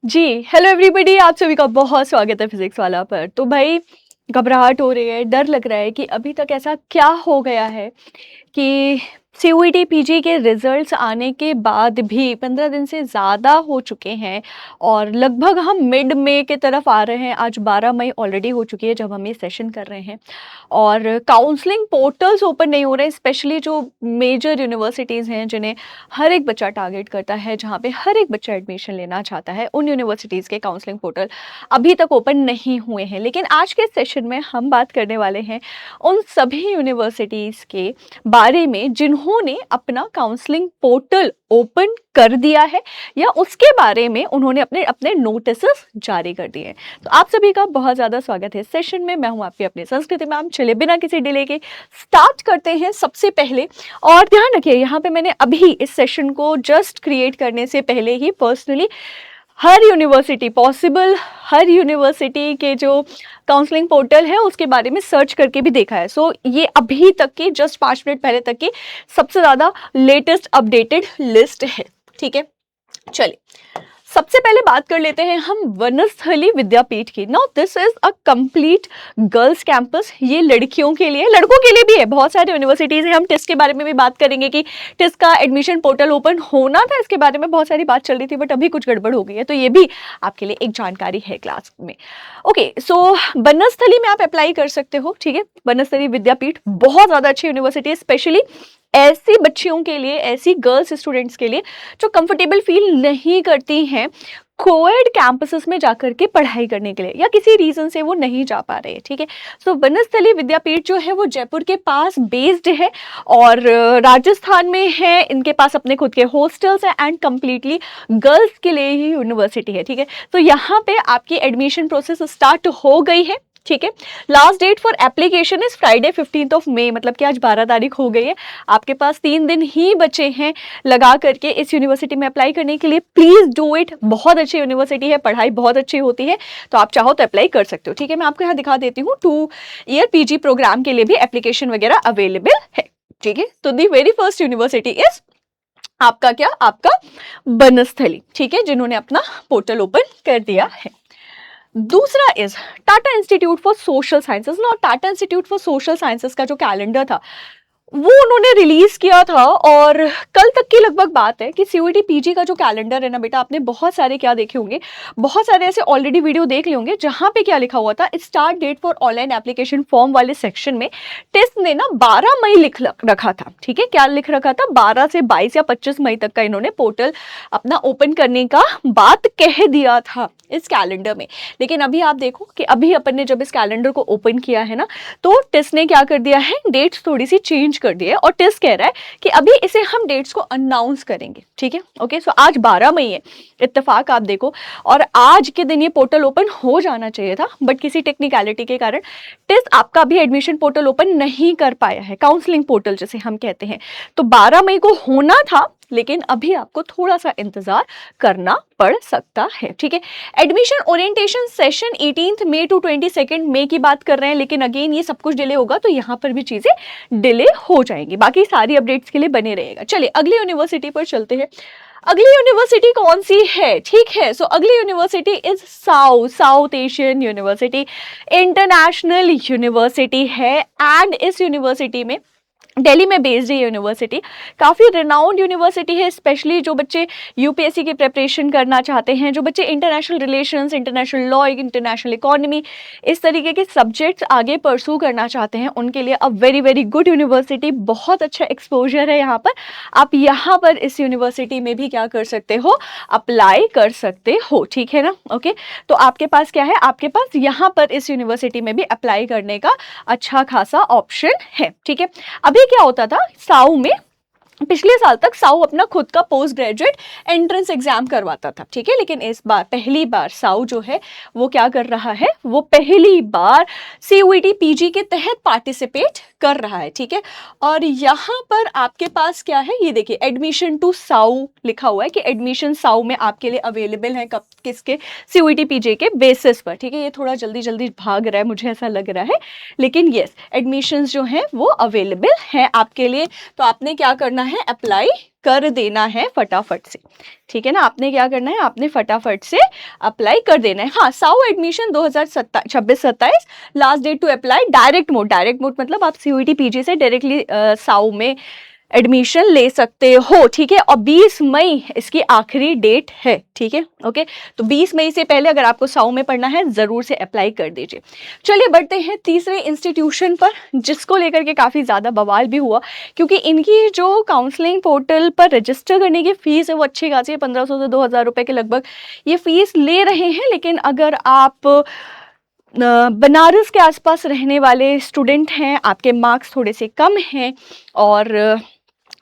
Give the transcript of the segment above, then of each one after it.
जी, hello everybody, आप सभी का बहुत स्वागत है फिजिक्स वाला पर। तो भाई घबराहट हो रही है, डर लग रहा है कि अभी तक ऐसा क्या हो गया है कि सीयूईटी पीजी के रिजल्ट्स आने के बाद भी 15 दिन से ज़्यादा हो चुके हैं और लगभग हम मिड मई के तरफ आ रहे हैं। आज 12 मई ऑलरेडी हो चुकी है जब हम ये सेशन कर रहे हैं और काउंसलिंग पोर्टल्स ओपन नहीं हो रहे हैं, स्पेशली जो मेजर यूनिवर्सिटीज़ हैं जिन्हें हर एक बच्चा टारगेट करता है, जहाँ पे हर एक बच्चा एडमिशन लेना चाहता है, उन यूनिवर्सिटीज़ के काउंसलिंग पोर्टल अभी तक ओपन नहीं हुए हैं। लेकिन आज के सेशन में हम बात करने वाले हैं उन सभी यूनिवर्सिटीज़ के बारे में जिन्होंने अपना काउंसलिंग पोर्टल ओपन कर दिया है या उसके बारे में उन्होंने अपने अपने नोटिसेस जारी कर दिए हैं। तो आप सभी का बहुत ज़्यादा स्वागत है इस सेशन में। मैं हूं आपकी अपनी संस्कृति मैम। चलिए बिना किसी डिले के स्टार्ट करते हैं। सबसे पहले और ध्यान रखिए, यहाँ पे मैंने अभी इस सेशन को जस्ट क्रिएट करने से पहले ही पर्सनली हर यूनिवर्सिटी पॉसिबल, हर यूनिवर्सिटी के जो काउंसलिंग पोर्टल है उसके बारे में सर्च करके भी देखा है। सो ये अभी तक की जस्ट 5 मिनट पहले तक की सबसे ज़्यादा लेटेस्ट अपडेटेड लिस्ट है। ठीक है, चलिए सबसे पहले बात कर लेते हैं हम वनस्थली विद्यापीठ की। Now this is a complete girls campus. ये लड़कियों के लिए, लड़कों के लिए भी है। बहुत सारी यूनिवर्सिटीज हैं। हम टिस्ट के बारे में भी बात करेंगे कि टिस्ट का एडमिशन पोर्टल ओपन होना था, इसके बारे में बहुत सारी बात चल रही थी बट अभी कुछ गड़बड़ हो गई है, तो ये भी आपके लिए एक जानकारी है क्लास में। ओके, सो वनस्थली में आप अप्लाई कर सकते हो। ठीक है, वनस्थली विद्यापीठ बहुत ज्यादा अच्छी यूनिवर्सिटी है, स्पेशली ऐसी बच्चियों के लिए, ऐसी गर्ल्स स्टूडेंट्स के लिए जो कंफर्टेबल फील नहीं करती हैं कोएड कैंपसेस में जाकर के पढ़ाई करने के लिए या किसी रीजन से वो नहीं जा पा रहे हैं। ठीक है, सो वनस्थली विद्यापीठ जो है वो जयपुर के पास बेस्ड है और राजस्थान में है। इनके पास अपने खुद के हॉस्टल्स हैं एंड कंप्लीटली गर्ल्स के लिए ही यूनिवर्सिटी है। ठीक है, तो यहाँ पे आपकी एडमिशन प्रोसेस स्टार्ट हो गई है। ठीक है, last date for application is Friday 15 मई, मतलब कि आज 12 तारीख हो गई है। आपके पास 3 दिन ही बचे हैं लगा करके इस यूनिवर्सिटी में अप्लाई करने के लिए। Please do it. बहुत अच्छी यूनिवर्सिटी है, पढ़ाई बहुत अच्छी होती है, तो आप चाहो तो अप्लाई कर सकते हो। ठीक है, मैं आपको यहाँ दिखा देती हूँ 2 ईयर पीजी प्रोग्राम के लिए भी एप्लीकेशन वगैरह अवेलेबल है। ठीक है, तो दी वेरी फर्स्ट यूनिवर्सिटी इज आपका क्या, आपका वनस्थली। ठीक है, जिन्होंने अपना पोर्टल ओपन कर दिया है। दूसरा is Tata institute for social sciences. ना Tata institute for social sciences का जो कैलेंडर था वो उन्होंने रिलीज किया था और कल तक की लगभग बात है कि सीयूईटी पीजी का जो कैलेंडर है ना बेटा, आपने बहुत सारे क्या देखे होंगे, बहुत सारे ऐसे ऑलरेडी वीडियो देख लिए होंगे जहां पे क्या लिखा हुआ था, start date for online application form वाले सेक्शन में टेस्ट ने ना 12 मई लिख रखा था। ठीक है, क्या लिख रखा था, 12 से 22 या 25 मई तक का इन्होंने पोर्टल अपना ओपन करने का बात कह दिया था इस कैलेंडर में। लेकिन अभी आप देखो कि अभी अपन ने जब इस कैलेंडर को ओपन किया है ना, तो टेस्ट ने क्या कर दिया है, डेट्स थोड़ी सी चेंज कर दी है और टेस्ट कह रहा है कि अभी इसे हम डेट्स को अनाउंस करेंगे। ठीक है, ओके, सो आज 12 मई है, इत्तेफाक आप देखो, और आज के दिन ये पोर्टल ओपन हो जाना चाहिए था बट किसी टेक्निकलिटी के कारण टेस्ट आपका भी एडमिशन पोर्टल ओपन नहीं कर पाया है, काउंसलिंग पोर्टल जिसे हम कहते हैं। तो 12 मई को होना था, लेकिन अभी आपको थोड़ा सा इंतजार करना पड़ सकता है। ठीक है, एडमिशन ओरिएंटेशन सेशन 18 मई टू 22 मई की बात कर रहे हैं, लेकिन अगेन ये सब कुछ डिले होगा तो यहाँ पर भी चीजें डिले हो जाएंगी। बाकी सारी अपडेट्स के लिए बने रहेगा। चलिए अगली यूनिवर्सिटी पर चलते हैं। अगली यूनिवर्सिटी कौन सी है? ठीक है, सो अगली university is south Asian university, international university है एंड इस यूनिवर्सिटी में दिल्ली में बेस्ड है यूनिवर्सिटी। काफ़ी रिनाउंड यूनिवर्सिटी है, स्पेशली जो बच्चे यूपीएससी की प्रिपरेशन करना चाहते हैं, जो बच्चे international relations, international law, international economy, इस तरीके के सब्जेक्ट्स आगे परसू करना चाहते हैं, उनके लिए a very very good university. बहुत अच्छा एक्सपोजर है यहाँ पर। आप यहाँ पर इस यूनिवर्सिटी में भी क्या कर सकते हो, अप्लाई कर सकते हो। ठीक है ना, ओके, तो आपके पास क्या है, आपके पास यहाँ पर इस यूनिवर्सिटी में भी अप्लाई करने का अच्छा खासा ऑप्शन है। ठीक है, अभी क्या होता था, साउ में पिछले साल तक साउ अपना खुद का पोस्ट ग्रेजुएट एंट्रेंस एग्जाम करवाता था। ठीक है, लेकिन इस बार पहली बार साउ जो है वो क्या कर रहा है, वो पहली बार सीयूईटी पीजी के तहत पार्टिसिपेट कर रहा है। ठीक है, और यहाँ पर आपके पास क्या है, ये देखिए एडमिशन टू साउ लिखा हुआ है कि एडमिशन साउ में आपके लिए अवेलेबल है, कब, किसके, सीयूईटी पीजी के बेसिस पर। ठीक है, ये थोड़ा जल्दी जल्दी भाग रहा है, मुझे ऐसा लग रहा है, लेकिन यस एडमिशंस जो हैं वो अवेलेबल हैं आपके लिए। तो आपने क्या करना है, अप्लाई कर देना है फटाफट से, ठीक है ना। आपने क्या करना है, आपने फटाफट से अप्लाई कर देना है। हाँ, साउ admission 2026-27 last date to apply direct mode. Direct mode मतलब आप सीयूईटी पीजी से डायरेक्टली साउ में एडमिशन ले सकते हो, ठीक है। और 20 मई इसकी आखिरी डेट है, ठीक है, ओके। तो 20 मई से पहले अगर आपको साउ में पढ़ना है जरूर से अप्लाई कर दीजिए। चलिए बढ़ते हैं तीसरे इंस्टीट्यूशन पर, जिसको लेकर के काफ़ी ज़्यादा बवाल भी हुआ, क्योंकि इनकी जो काउंसलिंग पोर्टल पर रजिस्टर करने की फ़ीस है वो अच्छी खासी है, 1500 से 2000 रुपये के लगभग ये फ़ीस ले रहे हैं। लेकिन अगर आप बनारस के आसपास रहने वाले स्टूडेंट हैं, आपके मार्क्स थोड़े से कम हैं और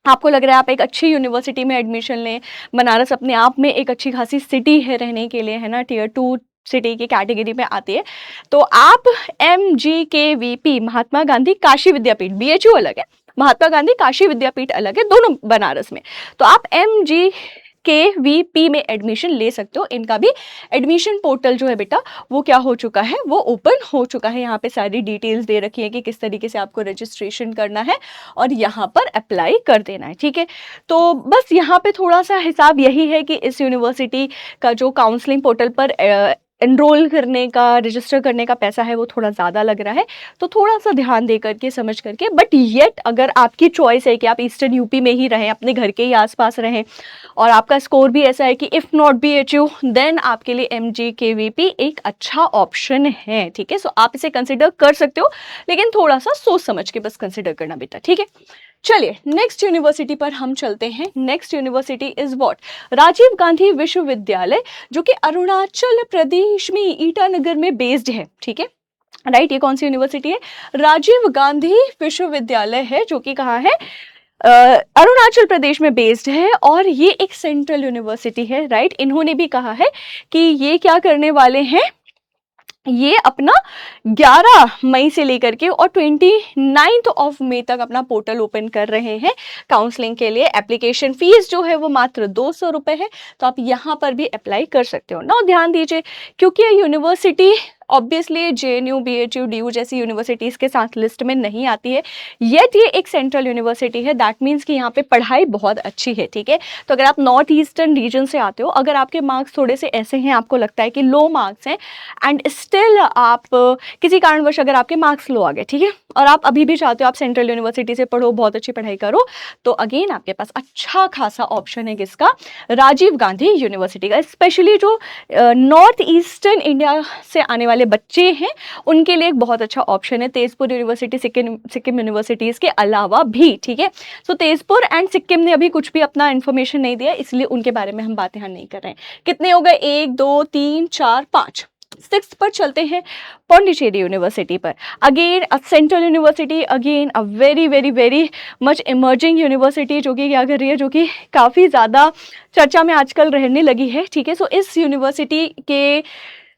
आपको लग रहा है आप एक अच्छी यूनिवर्सिटी में एडमिशन लें, बनारस अपने आप में एक अच्छी खासी सिटी है रहने के लिए, है ना, टियर 2 सिटी की कैटेगरी में आती है, तो आप MGKVP महात्मा गांधी काशी विद्यापीठ, BHU अलग है, महात्मा गांधी काशी विद्यापीठ अलग है, दोनों बनारस में, तो आप MGKVP में एडमिशन ले सकते हो। इनका भी एडमिशन पोर्टल जो है बेटा वो क्या हो चुका है, वो ओपन हो चुका है। यहाँ पे सारी डिटेल्स दे रखी है कि किस तरीके से आपको रजिस्ट्रेशन करना है और यहाँ पर अप्लाई कर देना है, ठीक है। तो बस यहाँ पे थोड़ा सा हिसाब यही है कि इस यूनिवर्सिटी का जो काउंसलिंग पोर्टल पर एनरोल करने का, रजिस्टर करने का पैसा है वो थोड़ा ज़्यादा लग रहा है, तो थोड़ा सा ध्यान दे करके, समझ करके। बट येट अगर आपकी चॉइस है कि आप ईस्टर्न यूपी में ही रहें, अपने घर के ही आसपास रहें, और आपका स्कोर भी ऐसा है कि इफ़ नॉट BHU देन आपके लिए MGKVP एक अच्छा ऑप्शन है, ठीक है। सो आप इसे कंसिडर कर सकते हो, लेकिन थोड़ा सा सोच समझ के बस कंसिडर करना बेटा, ठीक है। चलिए नेक्स्ट यूनिवर्सिटी पर हम चलते हैं। Next university is what, Rajiv Gandhi विश्वविद्यालय, जो कि अरुणाचल प्रदेश में ईटानगर में बेस्ड है, ठीक है, राइट। ये कौन सी यूनिवर्सिटी है, राजीव गांधी विश्वविद्यालय है, जो कि कहाँ है, अरुणाचल प्रदेश में बेस्ड है, और ये एक सेंट्रल यूनिवर्सिटी है, राइट। इन्होंने भी कहा है कि ये क्या करने वाले हैं, ये अपना 11 मई से लेकर के और 29 मई तक अपना पोर्टल ओपन कर रहे हैं काउंसलिंग के लिए। एप्लीकेशन फीस जो है वो मात्र 200 रुपये है, तो आप यहाँ पर भी अप्लाई कर सकते हो ना। ध्यान दीजिए, क्योंकि ये university obviously JNU, BHU, DU जैसी यूनिवर्सिटीज़ के साथ लिस्ट में नहीं आती है, येट ये एक सेंट्रल यूनिवर्सिटी है, दैट मीन्स कि यहाँ पे पढ़ाई बहुत अच्छी है, ठीक है। तो अगर आप नॉर्थ ईस्टर्न रीजन से आते हो, अगर आपके मार्क्स थोड़े से ऐसे हैं, आपको लगता है कि लो मार्क्स हैं, एंड स्टिल आप किसी कारणवश अगर आपके मार्क्स लो आ गए, ठीक है, और आप अभी भी चाहते हो आप सेंट्रल यूनिवर्सिटी से पढ़ो, बहुत अच्छी पढ़ाई करो, तो अगेन आपके पास अच्छा खासा ऑप्शन है किसका, राजीव गांधी यूनिवर्सिटी का। स्पेशली जो नॉर्थ ईस्टर्न इंडिया से आने वाले बच्चे हैं उनके लिए एक बहुत अच्छा ऑप्शन है तेजपुर यूनिवर्सिटी, सिक्किम यूनिवर्सिटीज़ के अलावा भी, ठीक है। सो तेजपुर एंड सिक्किम ने अभी कुछ भी अपना इन्फॉर्मेशन नहीं दिया, इसलिए उनके बारे में हम बात यहाँ नहीं कर रहे हैं। कितने हो गए, 1 2 3 4 5, 6 पर चलते हैं, पौंडीचेरी यूनिवर्सिटी पर। Again a central university, again a very very very much emerging university, जो कि क्या कर रही है, जो कि काफ़ी ज़्यादा चर्चा में आजकल रहने लगी है, ठीक है। सो इस यूनिवर्सिटी के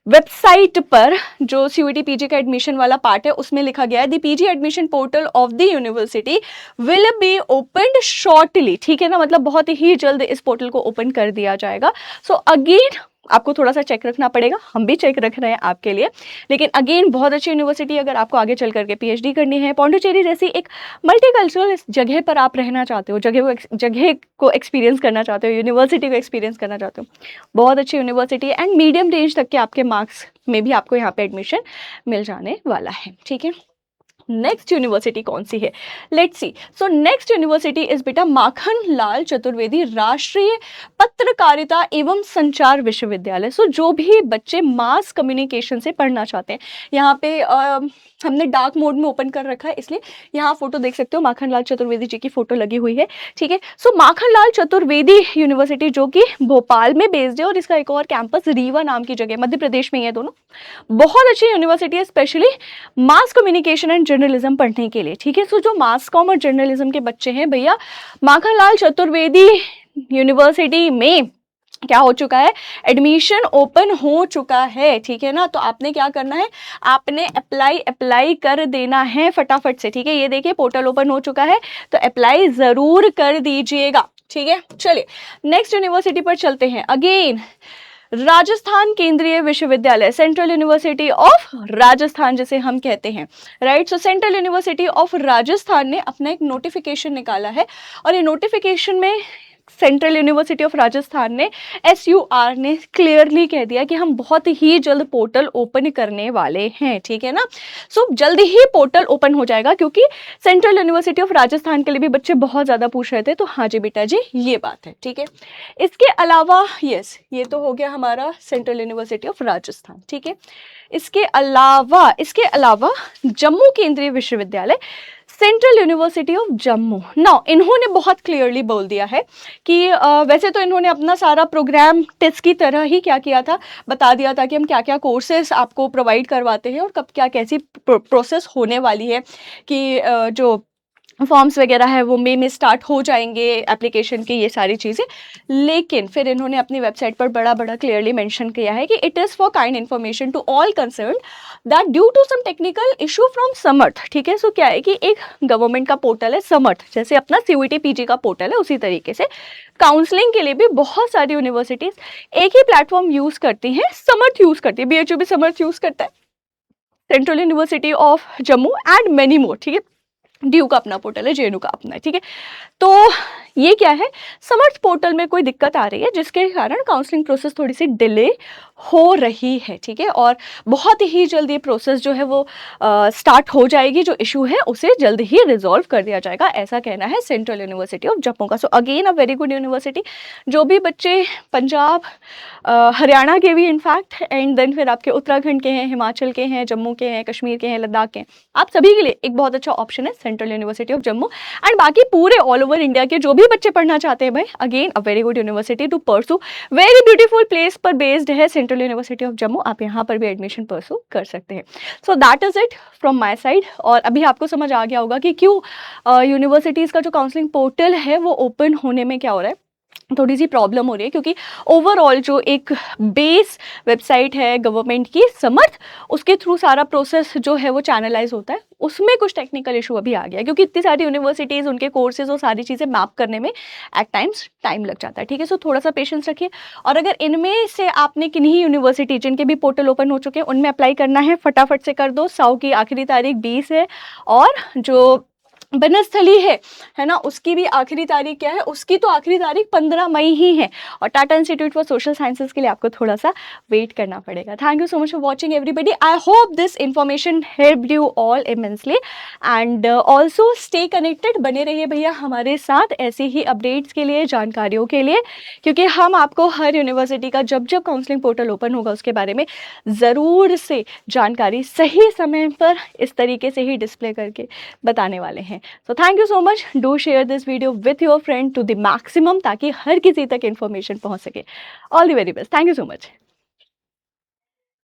वेबसाइट पर जो CUET PG का एडमिशन वाला पार्ट है उसमें लिखा गया है, the PG admission portal of the university will be opened shortly, ठीक है ना, मतलब बहुत ही जल्द इस पोर्टल को ओपन कर दिया जाएगा। सो अगेन आपको थोड़ा सा चेक रखना पड़ेगा, हम भी चेक रख रहे हैं आपके लिए, लेकिन अगेन बहुत अच्छी यूनिवर्सिटी, अगर आपको आगे चल करके PhD करनी है, पौंडीचेरी जैसी एक मल्टीकल्चरल जगह पर आप रहना चाहते हो, जगह को एक्सपीरियंस करना चाहते हो, यूनिवर्सिटी को एक्सपीरियंस करना चाहते हो, बहुत अच्छी यूनिवर्सिटी है, एंड मीडियम रेंज तक के आपके मार्क्स में भी आपको यहाँ पे एडमिशन मिल जाने वाला है, ठीक है। नेक्स्ट यूनिवर्सिटी कौन सी है, let's see. So next university is बेटा माखन लाल चतुर्वेदी राष्ट्रीय पत्रकारिता एवं संचार विश्वविद्यालय। सो जो भी बच्चे मास कम्युनिकेशन से पढ़ना चाहते हैं, यहाँ पे हमने डार्क मोड में ओपन कर रखा है, इसलिए यहाँ फोटो देख सकते हो, माखन लाल चतुर्वेदी जी की फोटो लगी हुई है, ठीक है। सो माखन लाल चतुर्वेदी यूनिवर्सिटी जो कि भोपाल में बेस्ड है, और इसका एक और कैंपस रीवा नाम की जगह, मध्य प्रदेश में ये दोनों, बहुत अच्छी यूनिवर्सिटी है, specially mass communication and journalism पढ़ने के लिए, ठीक है। सो जो मास कॉम और जर्नलिज्म के बच्चे हैं भैया, माखन लाल चतुर्वेदी यूनिवर्सिटी में क्या हो चुका है, एडमिशन ओपन हो चुका है, ठीक है ना। तो आपने क्या करना है, आपने अप्लाई कर देना है फटाफट से, ठीक है। ये देखिए पोर्टल ओपन हो चुका है, तो अप्लाई ज़रूर कर दीजिएगा, ठीक है। चलिए नेक्स्ट यूनिवर्सिटी पर चलते हैं। अगेन राजस्थान केंद्रीय विश्वविद्यालय, सेंट्रल यूनिवर्सिटी ऑफ राजस्थान जिसे हम कहते हैं, right. So central university of Rajasthan ने अपना एक नोटिफिकेशन निकाला है और ये नोटिफिकेशन में सेंट्रल यूनिवर्सिटी ऑफ राजस्थान ने SUR ने क्लियरली कह दिया कि हम बहुत ही जल्द पोर्टल ओपन करने वाले हैं, ठीक है ना। सो जल्दी ही पोर्टल ओपन हो जाएगा, क्योंकि सेंट्रल यूनिवर्सिटी ऑफ राजस्थान के लिए भी बच्चे बहुत ज़्यादा पूछ रहे थे। तो हाँ जी बेटा जी, ये बात है, ठीक है। इसके अलावा यस, ये तो हो गया हमारा सेंट्रल यूनिवर्सिटी ऑफ राजस्थान, ठीक है। इसके अलावा जम्मू केंद्रीय विश्वविद्यालय, central university of Jammu, now इन्होंने बहुत क्लियरली बोल दिया है कि वैसे तो इन्होंने अपना सारा प्रोग्राम टेस्ट की तरह ही क्या किया था, बता दिया था कि हम क्या क्या कोर्सेज आपको प्रोवाइड करवाते हैं और कब क्या कैसी प्रोसेस होने वाली है, कि जो फॉर्म्स वगैरह है वो मई में स्टार्ट हो जाएंगे एप्लीकेशन की, ये सारी चीज़ें। लेकिन फिर इन्होंने अपनी वेबसाइट पर बड़ा क्लियरली मेंशन किया है कि it is for kind information to all concern that due to some technical issue from Samarth, ठीक है। सो क्या है कि एक गवर्नमेंट का पोर्टल है समर्थ, जैसे अपना CUET PG का पोर्टल है, उसी तरीके से काउंसलिंग के लिए भी बहुत सारी यूनिवर्सिटीज़ एक ही प्लेटफॉर्म यूज़ करती हैं, समर्थ यूज़ करती है, BHU भी समर्थ यूज़ करता है, central university of Jammu and many more, ठीक है। DU का अपना पोर्टल है, JNU का अपना है, ठीक है। तो ये क्या है, समर्थ पोर्टल में कोई दिक्कत आ रही है जिसके कारण काउंसलिंग प्रोसेस थोड़ी सी डिले हो रही है, ठीक है। और बहुत ही जल्द ये प्रोसेस जो है वो स्टार्ट हो जाएगी, जो इशू है उसे जल्द ही रिजॉल्व कर दिया जाएगा, ऐसा कहना है सेंट्रल यूनिवर्सिटी ऑफ जम्मू का। So again a very good university. जो भी बच्चे पंजाब, हरियाणा के भी इनफैक्ट, एंड देन फिर आपके उत्तराखंड के हैं, हिमाचल के हैं, जम्मू के हैं, कश्मीर के हैं, लद्दाख के हैं, आप सभी के लिए एक बहुत अच्छा ऑप्शन है central university of Jammu. And बाकी पूरे ऑल ओवर इंडिया के जो भी बच्चे पढ़ना चाहते हैं भाई, again a very good university to pursue, very beautiful place पर बेस्ड है सेंट्रल यूनिवर्सिटी ऑफ जम्मू, आप यहाँ पर भी एडमिशन परसू कर सकते हैं। So that is it from my side. और अभी आपको समझ आ गया होगा कि क्यों यूनिवर्सिटीज़ का जो काउंसलिंग पोर्टल है वो ओपन होने में क्या हो रहा है, थोड़ी सी प्रॉब्लम हो रही है, क्योंकि ओवरऑल जो एक बेस वेबसाइट है गवर्नमेंट की समर्थ, उसके थ्रू सारा प्रोसेस जो है वो चैनलाइज होता है, उसमें कुछ टेक्निकल इशू अभी आ गया, क्योंकि इतनी सारी यूनिवर्सिटीज़, उनके कोर्सेज और सारी चीज़ें मैप करने में एट टाइम्स टाइम लग जाता है, ठीक है। सो थोड़ा सा पेशेंस रखिए। और अगर इनमें से आपने किन्हीं यूनिवर्सिटी जिनके भी पोर्टल ओपन हो चुके हैं उनमें अप्लाई करना है, फटाफट से कर दो। 100 की आखिरी तारीख 20 है, और जो बनस्थली है ना, उसकी भी आखिरी तारीख क्या है, उसकी तो आखिरी तारीख 15 मई ही है। और Tata institute for social sciences के लिए आपको थोड़ा सा वेट करना पड़ेगा। Thank you so much for watching everybody. I hope this information helped you all immensely, and also stay connected, बने रहिए भैया हमारे साथ ऐसे ही अपडेट्स के लिए, जानकारियों के लिए, क्योंकि हम आपको हर यूनिवर्सिटी का जब जब काउंसलिंग पोर्टल ओपन होगा उसके बारे में ज़रूर से जानकारी सही समय पर इस तरीके से ही डिस्प्ले करके बताने वाले हैं। So thank you so much. Do share this video with your friend to the maximum, ताकि हर किसी तक इन्फॉर्मेशन पहुंच सके। All the very best. Thank you so much.